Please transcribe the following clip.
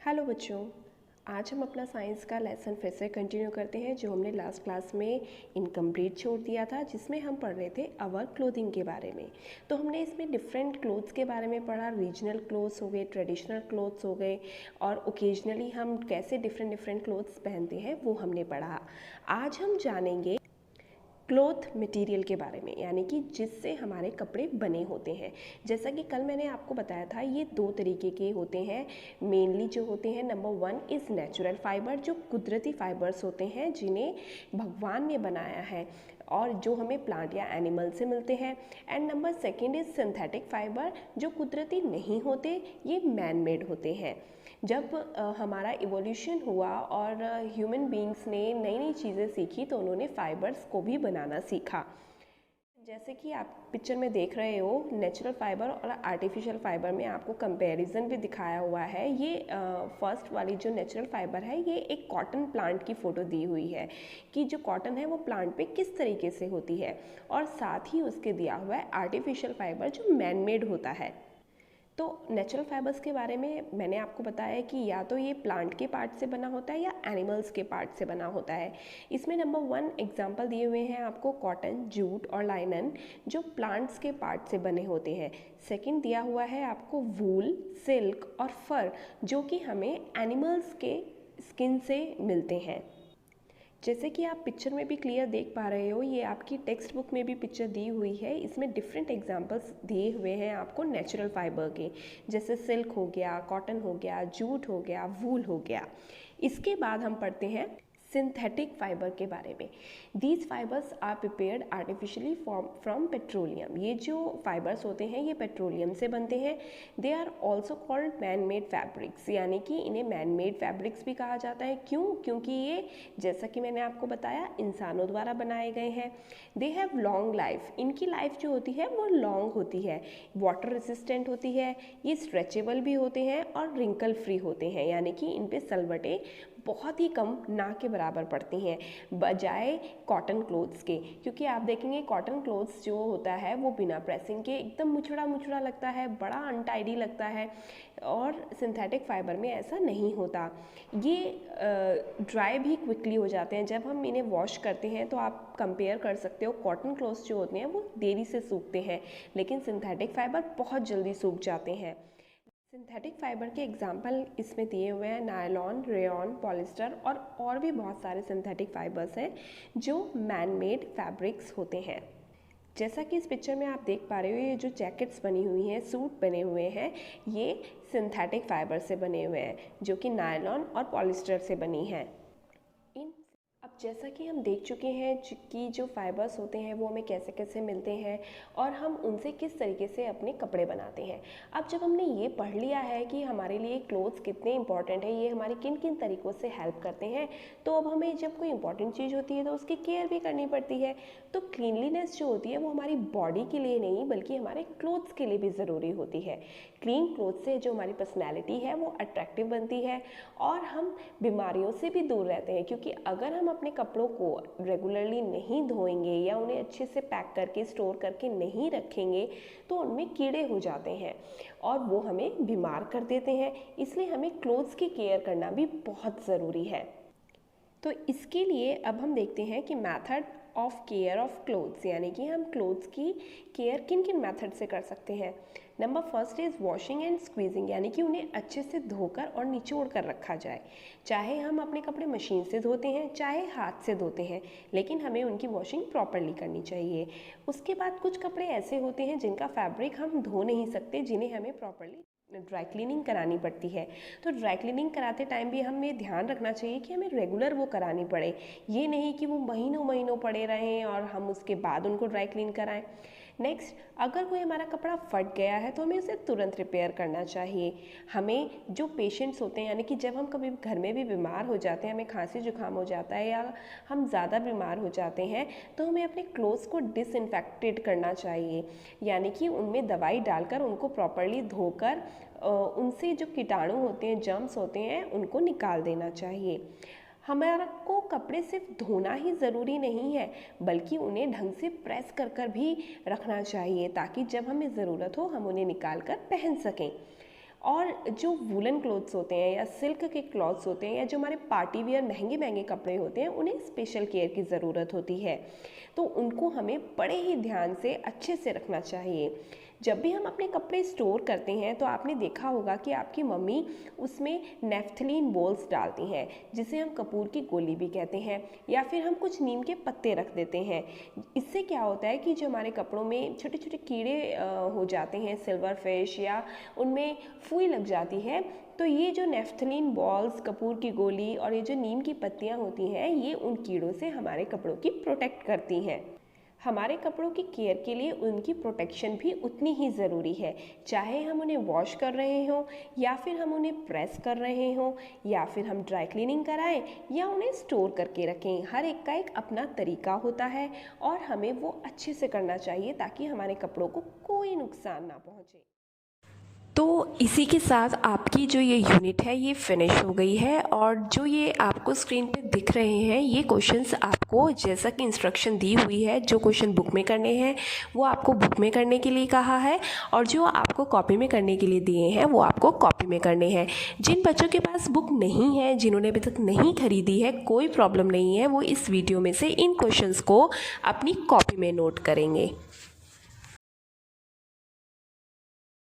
Hello बच्चों। आज हम अपना साइंस का लेसन फिर से कंटिन्यू करते हैं जो हमने लास्ट क्लास में इनकम्प्लीट छोड़ दिया था, जिसमें हम पढ़ रहे थे अवर क्लोथिंग के बारे में। तो हमने इसमें डिफरेंट क्लोथ्स के बारे में पढ़ा। रीजनल क्लोथ्स हो गए, ट्रेडिशनल क्लोथ्स हो गए, और ओकेजनली हम कैसे डिफरेंट डिफरेंट क्लोथ्स पहनते हैं वो हमने पढ़ा। आज हम जानेंगे क्लोथ मटेरियल के बारे में, यानी कि जिससे हमारे कपड़े बने होते हैं। जैसा कि कल मैंने आपको बताया था, ये दो तरीके के होते हैं मेनली जो होते हैं। नंबर 1 इज़ नेचुरल फाइबर, जो कुदरती फाइबर्स होते हैं जिन्हें भगवान ने बनाया है और जो हमें प्लांट या एनिमल से मिलते हैं। And number 2 is synthetic fibre, जो कुदरती नहीं होते, ये मैन मेड होते हैं। जब हमारा इवोल्यूशन हुआ और ह्यूमन बींग्स ने नई नई चीज़ें सीखी तो उन्होंने फाइबर्स को भी बनाना सीखा। जैसे कि आप पिक्चर में देख रहे हो, नेचुरल फाइबर और आर्टिफिशियल फाइबर में आपको कंपैरिजन भी दिखाया हुआ है। ये फर्स्ट वाली जो नेचुरल फाइबर है, ये एक कॉटन प्लांट की फ़ोटो दी हुई है कि जो कॉटन है वो प्लांट पे किस तरीके से होती है, और साथ ही उसके दिया हुआ है आर्टिफिशियल फाइबर जो मैन मेड होता है। तो नेचुरल फाइबर्स के बारे में मैंने आपको बताया है कि या तो ये प्लांट के पार्ट से बना होता है या एनिमल्स के पार्ट से बना होता है। इसमें नंबर 1 एग्जांपल दिए हुए हैं आपको कॉटन, जूट और लाइनन, जो प्लांट्स के पार्ट से बने होते हैं। सेकंड दिया हुआ है आपको वूल, सिल्क और फर, जो कि हमें एनिमल्स के स्किन से मिलते हैं। जैसे कि आप पिक्चर में भी क्लियर देख पा रहे हो, ये आपकी टेक्स्ट बुक में भी पिक्चर दी हुई है। इसमें डिफरेंट एग्जांपल्स दिए हुए हैं आपको नेचुरल फाइबर के, जैसे सिल्क हो गया, कॉटन हो गया, जूट हो गया, वूल हो गया। इसके बाद हम पढ़ते हैं सिंथेटिक फाइबर के बारे में। These fibres are prepared artificially from petroleum. ये जो फाइबर्स होते हैं ये पेट्रोलियम से बनते हैं। They are also called man made fabrics, यानी कि इन्हें मैन मेड फैब्रिक्स भी कहा जाता है। क्यों? क्योंकि ये, जैसा कि मैंने आपको बताया, इंसानों द्वारा बनाए गए हैं। दे हैव लॉन्ग लाइफ, इनकी लाइफ जो होती है वो लॉन्ग होती है। वाटर रेसिस्टेंट होती है, ये स्ट्रेचेबल भी होते हैं और रिंकल फ्री होते हैं, यानी कि इन पे सलवटें बहुत ही कम, ना के बराबर पड़ती हैं बजाय कॉटन क्लोथ्स के। क्योंकि आप देखेंगे कॉटन क्लोथ्स जो होता है वो बिना प्रेसिंग के एकदम मुचड़ा मुचड़ा लगता है, बड़ा अनटाइडी लगता है, और सिंथेटिक फाइबर में ऐसा नहीं होता। ये ड्राई भी क्विकली हो जाते हैं। जब हम इन्हें वॉश करते हैं तो आप कंपेयर कर सकते हो, कॉटन क्लोथ्स जो होते हैं वो देरी से सूखते हैं, लेकिन सिंथेटिक फाइबर बहुत जल्दी सूख जाते हैं। सिंथेटिक फाइबर के एग्जाम्पल इसमें दिए हुए हैं नायलॉन, रेयॉन, पॉलिस्टर और भी बहुत सारे सिंथेटिक फाइबर्स हैं जो मैन मेड फैब्रिक्स होते हैं। जैसा कि इस पिक्चर में आप देख पा रहे हो, ये जो जैकेट्स बनी हुई हैं, सूट बने हुए हैं, ये सिंथेटिक फाइबर से बने हुए हैं, जो कि नायलॉन और पॉलिस्टर से बनी हैं। इन अब जैसा कि हम देख चुके हैं कि जो फाइबर्स होते हैं वो हमें कैसे कैसे मिलते हैं और हम उनसे किस तरीके से अपने कपड़े बनाते हैं। अब जब हमने ये पढ़ लिया है कि हमारे लिए क्लोथ्स कितने इंपॉर्टेंट है, ये हमारे किन किन तरीक़ों से हेल्प करते हैं, तो अब हमें जब कोई इंपॉर्टेंट चीज़ होती है तो उसकी केयर भी करनी पड़ती है। तो क्लीनलीनेस जो होती है वो हमारी बॉडी के लिए नहीं बल्कि हमारे क्लोथ्स के लिए भी ज़रूरी होती है। क्लीन क्लोथ से जो हमारी पर्सनैलिटी है वो अट्रैक्टिव बनती है और हम बीमारियों से भी दूर रहते हैं। क्योंकि अगर हम अपने कपड़ों को रेगुलरली नहीं धोएंगे या उन्हें अच्छे से पैक करके स्टोर करके नहीं रखेंगे तो उनमें कीड़े हो जाते हैं और वो हमें बीमार कर देते हैं। इसलिए हमें क्लोथ्स की केयर करना भी बहुत ज़रूरी है। तो इसके लिए अब हम देखते हैं कि method of care of clothes, यानी कि हम क्लोथ्स की केयर किन किन मेथड से कर सकते हैं। Number 1 is washing and squeezing, यानी कि उन्हें अच्छे से धोकर और निचोड़ कर रखा जाए। चाहे हम अपने कपड़े मशीन से धोते हैं चाहे हाथ से धोते हैं, लेकिन हमें उनकी वॉशिंग प्रॉपरली करनी चाहिए। उसके बाद कुछ कपड़े ऐसे होते हैं जिनका फैब्रिक हम धो नहीं सकते, जिन्हें हमें प्रॉपरली ड्राई क्लीनिंग करानी पड़ती है। तो ड्राई क्लीनिंग कराते टाइम भी हमें ध्यान रखना चाहिए कि हमें रेगुलर वो करानी पड़े, ये नहीं कि वो महीनों महीनों पड़े रहें और हम उसके बाद उनको ड्राई क्लीन कराएं। नेक्स्ट, अगर कोई हमारा कपड़ा फट गया है तो हमें उसे तुरंत रिपेयर करना चाहिए। हमें जो पेशेंट्स होते हैं, यानी कि जब हम कभी घर में भी बीमार हो जाते हैं, हमें खांसी जुकाम हो जाता है या हम ज़्यादा बीमार हो जाते हैं, तो हमें अपने क्लोथ्स को डिसइंफेक्टेड करना चाहिए, यानी कि उनमें दवाई डालकर उनको प्रॉपरली धोकर उनसे जो कीटाणु होते हैं, जर्म्स होते हैं, उनको निकाल देना चाहिए। हमारा को कपड़े सिर्फ धोना ही ज़रूरी नहीं है बल्कि उन्हें ढंग से प्रेस कर कर भी रखना चाहिए ताकि जब हमें ज़रूरत हो हम उन्हें निकाल कर पहन सकें। और जो वूलन क्लॉथ्स होते हैं या सिल्क के क्लॉथ्स होते हैं या जो हमारे पार्टी वियर महंगे महंगे कपड़े होते हैं, उन्हें स्पेशल केयर की ज़रूरत होती है। तो उनको हमें बड़े ही ध्यान से अच्छे से रखना चाहिए। जब भी हम अपने कपड़े स्टोर करते हैं तो आपने देखा होगा कि आपकी मम्मी उसमें नेफ्थलीन बॉल्स डालती हैं, जिसे हम कपूर की गोली भी कहते हैं, या फिर हम कुछ नीम के पत्ते रख देते हैं। इससे क्या होता है कि जो हमारे कपड़ों में छोटे छोटे कीड़े हो जाते हैं, सिल्वर फिश या उनमें फुई लग जाती है, तो ये जो नेफ्थलीन बॉल्स, कपूर की गोली और ये जो नीम की पत्तियाँ होती हैं, ये उन कीड़ों से हमारे कपड़ों की प्रोटेक्ट करती हैं। हमारे कपड़ों की केयर के लिए उनकी प्रोटेक्शन भी उतनी ही ज़रूरी है, चाहे हम उन्हें वॉश कर रहे हों या फिर हम उन्हें प्रेस कर रहे हों या फिर हम ड्राई क्लीनिंग कराएं या उन्हें स्टोर करके रखें। हर एक का एक अपना तरीका होता है और हमें वो अच्छे से करना चाहिए ताकि हमारे कपड़ों को कोई नुकसान ना पहुँचे। तो इसी के साथ आपकी जो ये यूनिट है ये फिनिश हो गई है, और जो ये आपको स्क्रीन पे दिख रहे हैं ये क्वेश्चंस आपको जैसा कि इंस्ट्रक्शन दी हुई है, जो क्वेश्चन बुक में करने हैं वो आपको बुक में करने के लिए कहा है, और जो आपको कॉपी में करने के लिए दिए हैं वो आपको कॉपी में करने हैं। जिन बच्चों के पास बुक नहीं है, जिन्होंने अभी तक नहीं खरीदी है, कोई प्रॉब्लम नहीं है, वो इस वीडियो में से इन क्वेश्चंस को अपनी कॉपी में नोट करेंगे।